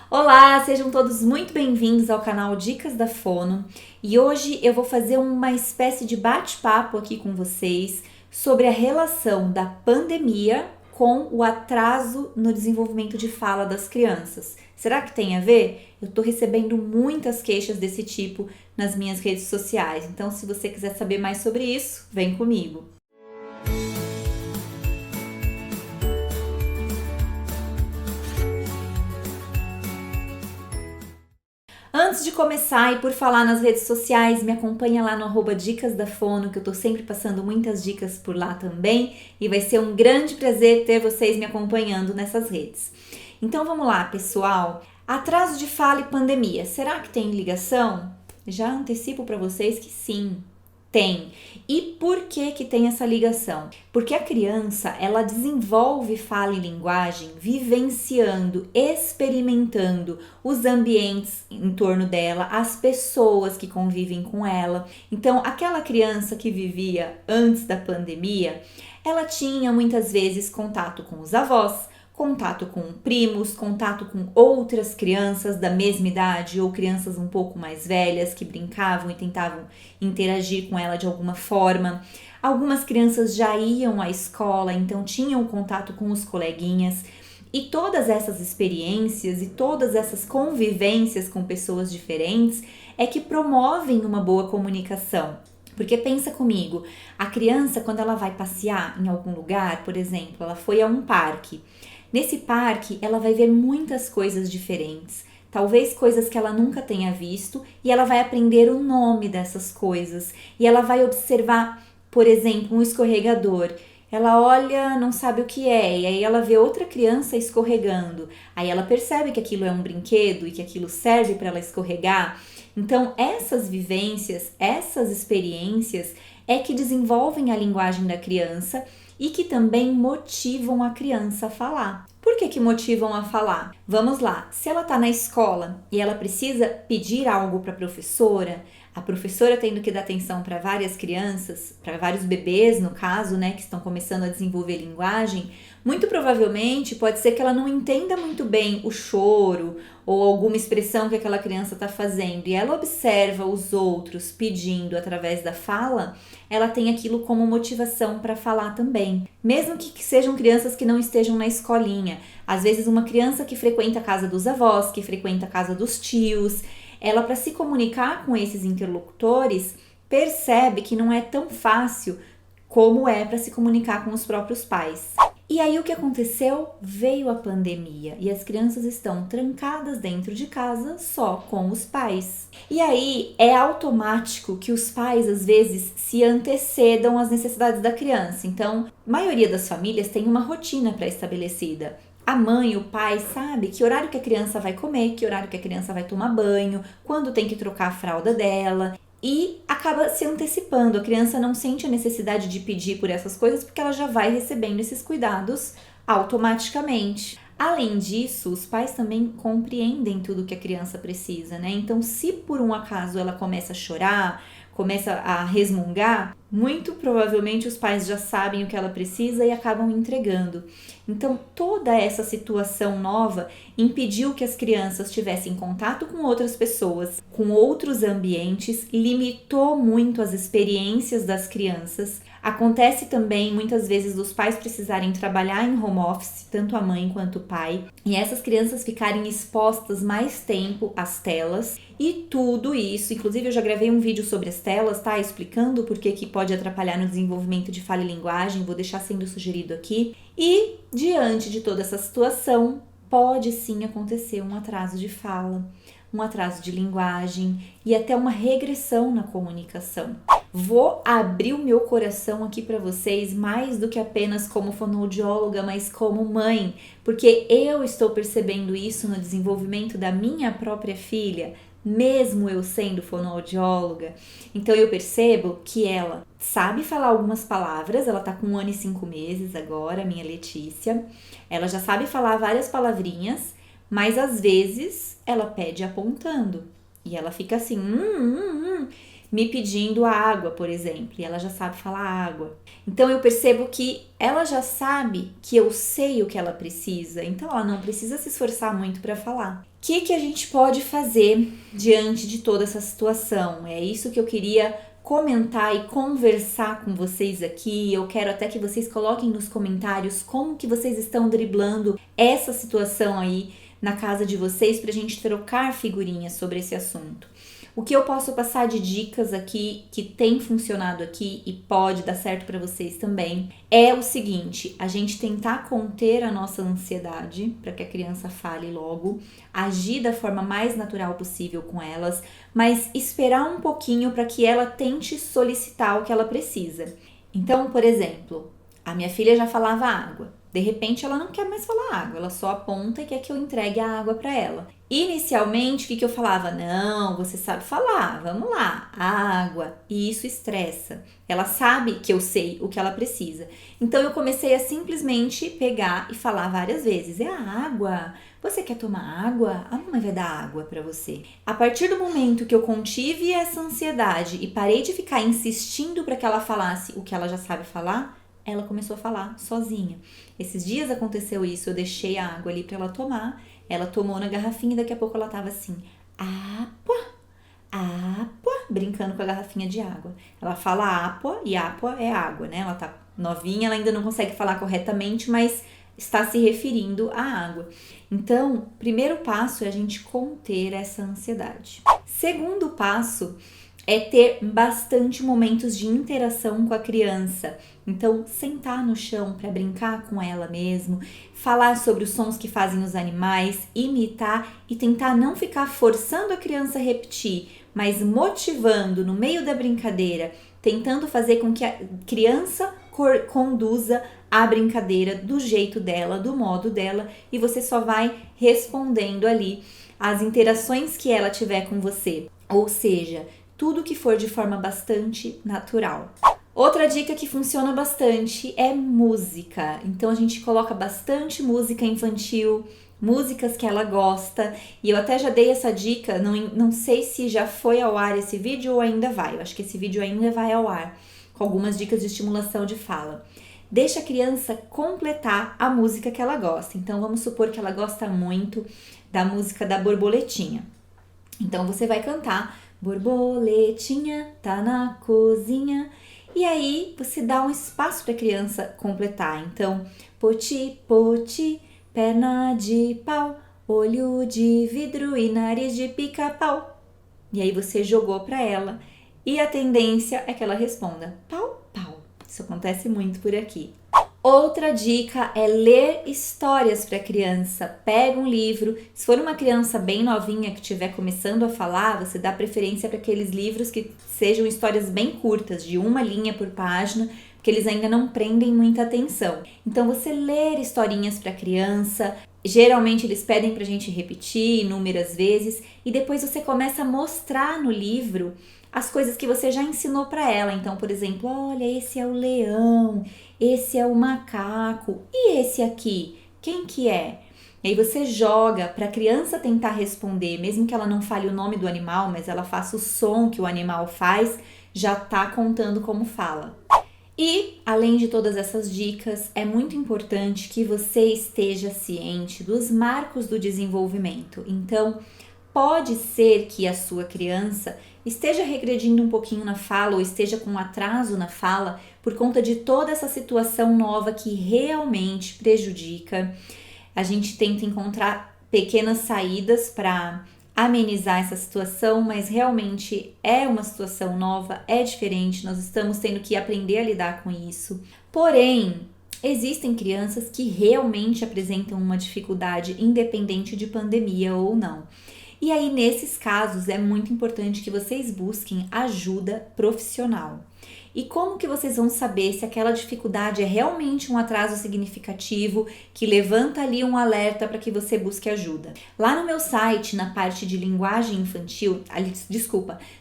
Olá, sejam todos muito bem-vindos ao canal Dicas da Fono e hoje eu vou fazer uma espécie de bate-papo aqui com vocês sobre a relação da pandemia com o atraso no desenvolvimento de fala das crianças. Será que tem a ver? Eu tô recebendo muitas queixas desse tipo nas minhas redes sociais, então se você quiser saber mais sobre isso, vem comigo. Antes de começar e por falar nas redes sociais, me acompanha lá no @Dicas da Fono, que eu tô sempre passando muitas dicas por lá também e vai ser um grande prazer ter vocês me acompanhando nessas redes. Então vamos lá, pessoal. Atraso de fala e pandemia, será que tem ligação? Já antecipo para vocês que sim. Tem. E por que tem essa ligação? Porque a criança, ela desenvolve fala e linguagem vivenciando, experimentando os ambientes em torno dela, as pessoas que convivem com ela. Então, aquela criança que vivia antes da pandemia, ela tinha muitas vezes contato com os avós, contato com primos, contato com outras crianças da mesma idade ou crianças um pouco mais velhas que brincavam e tentavam interagir com ela de alguma forma. Algumas crianças já iam à escola, então tinham contato com os coleguinhas. E todas essas experiências e todas essas convivências com pessoas diferentes é que promovem uma boa comunicação. Porque pensa comigo, a criança quando ela vai passear em algum lugar, por exemplo, ela foi a um parque. Nesse parque, ela vai ver muitas coisas diferentes, talvez coisas que ela nunca tenha visto, e ela vai aprender o nome dessas coisas. E ela vai observar, por exemplo, um escorregador. Ela olha, não sabe o que é, e aí ela vê outra criança escorregando. Aí ela percebe que aquilo é um brinquedo e que aquilo serve para ela escorregar. Então, essas vivências, essas experiências é que desenvolvem a linguagem da criança e que também motivam a criança a falar. Por que motivam a falar? Vamos lá, se ela está na escola e ela precisa pedir algo para a professora tendo que dar atenção para várias crianças, para vários bebês no caso, né, que estão começando a desenvolver linguagem, muito provavelmente pode ser que ela não entenda muito bem o choro ou alguma expressão que aquela criança está fazendo e ela observa os outros pedindo através da fala, ela tem aquilo como motivação para falar também. Mesmo que sejam crianças que não estejam na escolinha, às vezes uma criança que frequenta a casa dos avós, que frequenta a casa dos tios, ela para se comunicar com esses interlocutores percebe que não é tão fácil como é para se comunicar com os próprios pais. E aí o que aconteceu? Veio a pandemia e as crianças estão trancadas dentro de casa só com os pais. E aí é automático que os pais às vezes se antecedam às necessidades da criança. Então, a maioria das famílias tem uma rotina pré-estabelecida. A mãe, o pai sabe que horário que a criança vai comer, que horário que a criança vai tomar banho, quando tem que trocar a fralda dela. E acaba se antecipando, a criança não sente a necessidade de pedir por essas coisas porque ela já vai recebendo esses cuidados automaticamente. Além disso, os pais também compreendem tudo que a criança precisa, né? Então, se por um acaso ela começa a chorar, começa a resmungar, muito provavelmente os pais já sabem o que ela precisa e acabam entregando. Então, toda essa situação nova impediu que as crianças tivessem contato com outras pessoas, com outros ambientes, limitou muito as experiências das crianças. Acontece também, muitas vezes, dos pais precisarem trabalhar em home office, tanto a mãe quanto o pai, e essas crianças ficarem expostas mais tempo às telas. E tudo isso, inclusive eu já gravei um vídeo sobre as telas, tá? Explicando por que pode atrapalhar no desenvolvimento de fala e linguagem, vou deixar sendo sugerido aqui. E, diante de toda essa situação, pode sim acontecer um atraso de fala, um atraso de linguagem e até uma regressão na comunicação. Vou abrir o meu coração aqui para vocês mais do que apenas como fonoaudióloga, mas como mãe, porque eu estou percebendo isso no desenvolvimento da minha própria filha, mesmo eu sendo fonoaudióloga. Então eu percebo que ela sabe falar algumas palavras, ela tá com 1 ano e 5 meses agora, minha Letícia. Ela já sabe falar várias palavrinhas, mas às vezes ela pede apontando e ela fica assim, me pedindo água, por exemplo, e ela já sabe falar água. Então eu percebo que ela já sabe que eu sei o que ela precisa, então ela não precisa se esforçar muito para falar. que a gente pode fazer diante de toda essa situação? É isso que eu queria comentar e conversar com vocês aqui. Eu quero até que vocês coloquem nos comentários como que vocês estão driblando essa situação aí na casa de vocês pra gente trocar figurinhas sobre esse assunto. O que eu posso passar de dicas aqui que tem funcionado aqui e pode dar certo para vocês também é o seguinte: a gente tentar conter a nossa ansiedade para que a criança fale logo, agir da forma mais natural possível com elas, mas esperar um pouquinho para que ela tente solicitar o que ela precisa. Então, por exemplo, a minha filha já falava água. De repente, ela não quer mais falar água, ela só aponta e quer que eu entregue a água para ela. Inicialmente, o que eu falava? Não, você sabe falar, vamos lá, água. E isso estressa. Ela sabe que eu sei o que ela precisa. Então, eu comecei a simplesmente pegar e falar várias vezes. É a água. Você quer tomar água? A mamãe vai dar água para você. A partir do momento que eu contive essa ansiedade e parei de ficar insistindo para que ela falasse o que ela já sabe falar, ela começou a falar sozinha. Esses dias aconteceu isso, eu deixei a água ali para ela tomar, ela tomou na garrafinha e daqui a pouco ela tava assim, água, água, brincando com a garrafinha de água. Ela fala água e água é água, né? Ela tá novinha, ela ainda não consegue falar corretamente, mas está se referindo à água. Então, primeiro passo é a gente conter essa ansiedade. Segundo passo é ter bastante momentos de interação com a criança. Então, sentar no chão para brincar com ela mesmo, falar sobre os sons que fazem os animais, imitar e tentar não ficar forçando a criança a repetir, mas motivando no meio da brincadeira, tentando fazer com que a criança conduza a brincadeira do jeito dela, do modo dela, e você só vai respondendo ali as interações que ela tiver com você. Ou seja, tudo que for de forma bastante natural. Outra dica que funciona bastante é música. Então a gente coloca bastante música infantil, músicas que ela gosta. E eu até já dei essa dica, não sei se já foi ao ar esse vídeo ou ainda vai. Eu acho que esse vídeo ainda vai ao ar, com algumas dicas de estimulação de fala. Deixa a criança completar a música que ela gosta. Então vamos supor que ela gosta muito da música da Borboletinha. Então você vai cantar: borboletinha tá na cozinha. E aí você dá um espaço para a criança completar. Então, poti, poti, perna de pau, olho de vidro e nariz de pica-pau. E aí você jogou para ela. E a tendência é que ela responda pau, pau. Isso acontece muito por aqui. Outra dica é ler histórias para a criança. Pega um livro. Se for uma criança bem novinha que estiver começando a falar, você dá preferência para aqueles livros que sejam histórias bem curtas, de uma linha por página, porque eles ainda não prendem muita atenção. Então você ler historinhas para a criança. Geralmente eles pedem para a gente repetir inúmeras vezes e depois você começa a mostrar no livro as coisas que você já ensinou para ela. Então, por exemplo, olha, esse é o leão, esse é o macaco, e esse aqui, quem que é? E aí você joga para a criança tentar responder, mesmo que ela não fale o nome do animal, mas ela faça o som que o animal faz, já tá contando como fala. E, além de todas essas dicas, é muito importante que você esteja ciente dos marcos do desenvolvimento. Então, pode ser que a sua criança esteja regredindo um pouquinho na fala ou esteja com um atraso na fala por conta de toda essa situação nova que realmente prejudica. A gente tenta encontrar pequenas saídas para amenizar essa situação, mas realmente é uma situação nova, é diferente, nós estamos tendo que aprender a lidar com isso. Porém, existem crianças que realmente apresentam uma dificuldade independente de pandemia ou não. E aí, nesses casos, é muito importante que vocês busquem ajuda profissional. E como que vocês vão saber se aquela dificuldade é realmente um atraso significativo que levanta ali um alerta para que você busque ajuda? Lá no meu site, na parte de linguagem infantil,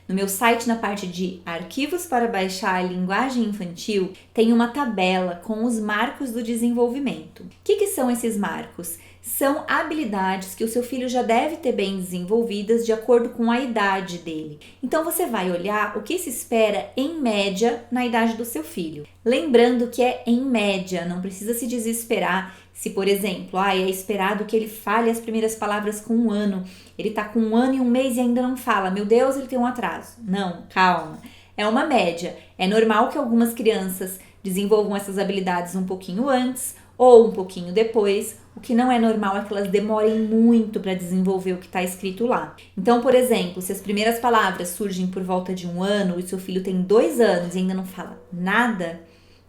no meu site na parte de arquivos para baixar a linguagem infantil, tem uma tabela com os marcos do desenvolvimento. O que são esses marcos? São habilidades que o seu filho já deve ter bem desenvolvidas de acordo com a idade dele. Então você vai olhar o que se espera em média na idade do seu filho. Lembrando que é em média, não precisa se desesperar se, por exemplo, é esperado que ele fale as primeiras palavras com 1 ano, ele tá com 1 ano e 1 mês e ainda não fala, meu Deus, ele tem um atraso. Não, calma, é uma média. É normal que algumas crianças desenvolvam essas habilidades um pouquinho antes ou um pouquinho depois. O que não é normal é que elas demorem muito para desenvolver o que está escrito lá. Então, por exemplo, se as primeiras palavras surgem por volta de 1 ano e seu filho tem 2 anos e ainda não fala nada,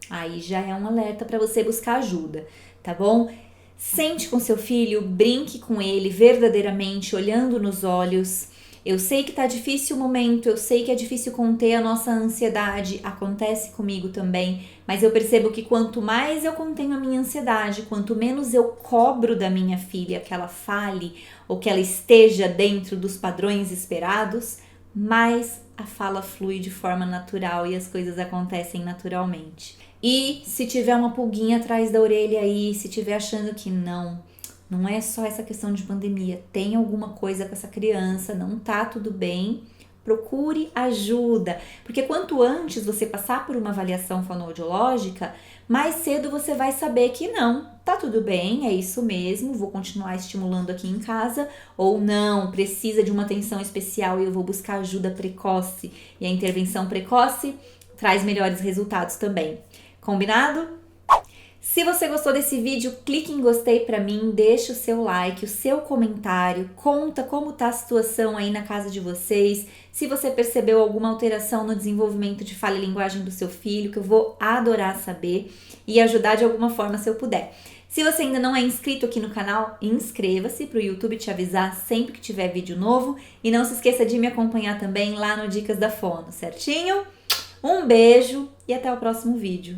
aí já é um alerta para você buscar ajuda, tá bom? Sente com seu filho, brinque com ele verdadeiramente, olhando nos olhos. Eu sei que tá difícil o momento, eu sei que é difícil conter a nossa ansiedade, acontece comigo também, mas eu percebo que quanto mais eu contenho a minha ansiedade, quanto menos eu cobro da minha filha que ela fale ou que ela esteja dentro dos padrões esperados, mais a fala flui de forma natural e as coisas acontecem naturalmente. E se tiver uma pulguinha atrás da orelha aí, se tiver achando que não é só essa questão de pandemia, tem alguma coisa com essa criança, não tá tudo bem, procure ajuda. Porque quanto antes você passar por uma avaliação fonoaudiológica, mais cedo você vai saber que não, tá tudo bem, é isso mesmo, vou continuar estimulando aqui em casa, ou não, precisa de uma atenção especial e eu vou buscar ajuda precoce. E a intervenção precoce traz melhores resultados também. Combinado? Se você gostou desse vídeo, clique em gostei pra mim, deixa o seu like, o seu comentário, conta como tá a situação aí na casa de vocês, se você percebeu alguma alteração no desenvolvimento de fala e linguagem do seu filho, que eu vou adorar saber e ajudar de alguma forma se eu puder. Se você ainda não é inscrito aqui no canal, inscreva-se para o YouTube te avisar sempre que tiver vídeo novo e não se esqueça de me acompanhar também lá no Dicas da Fono, certinho? Um beijo e até o próximo vídeo.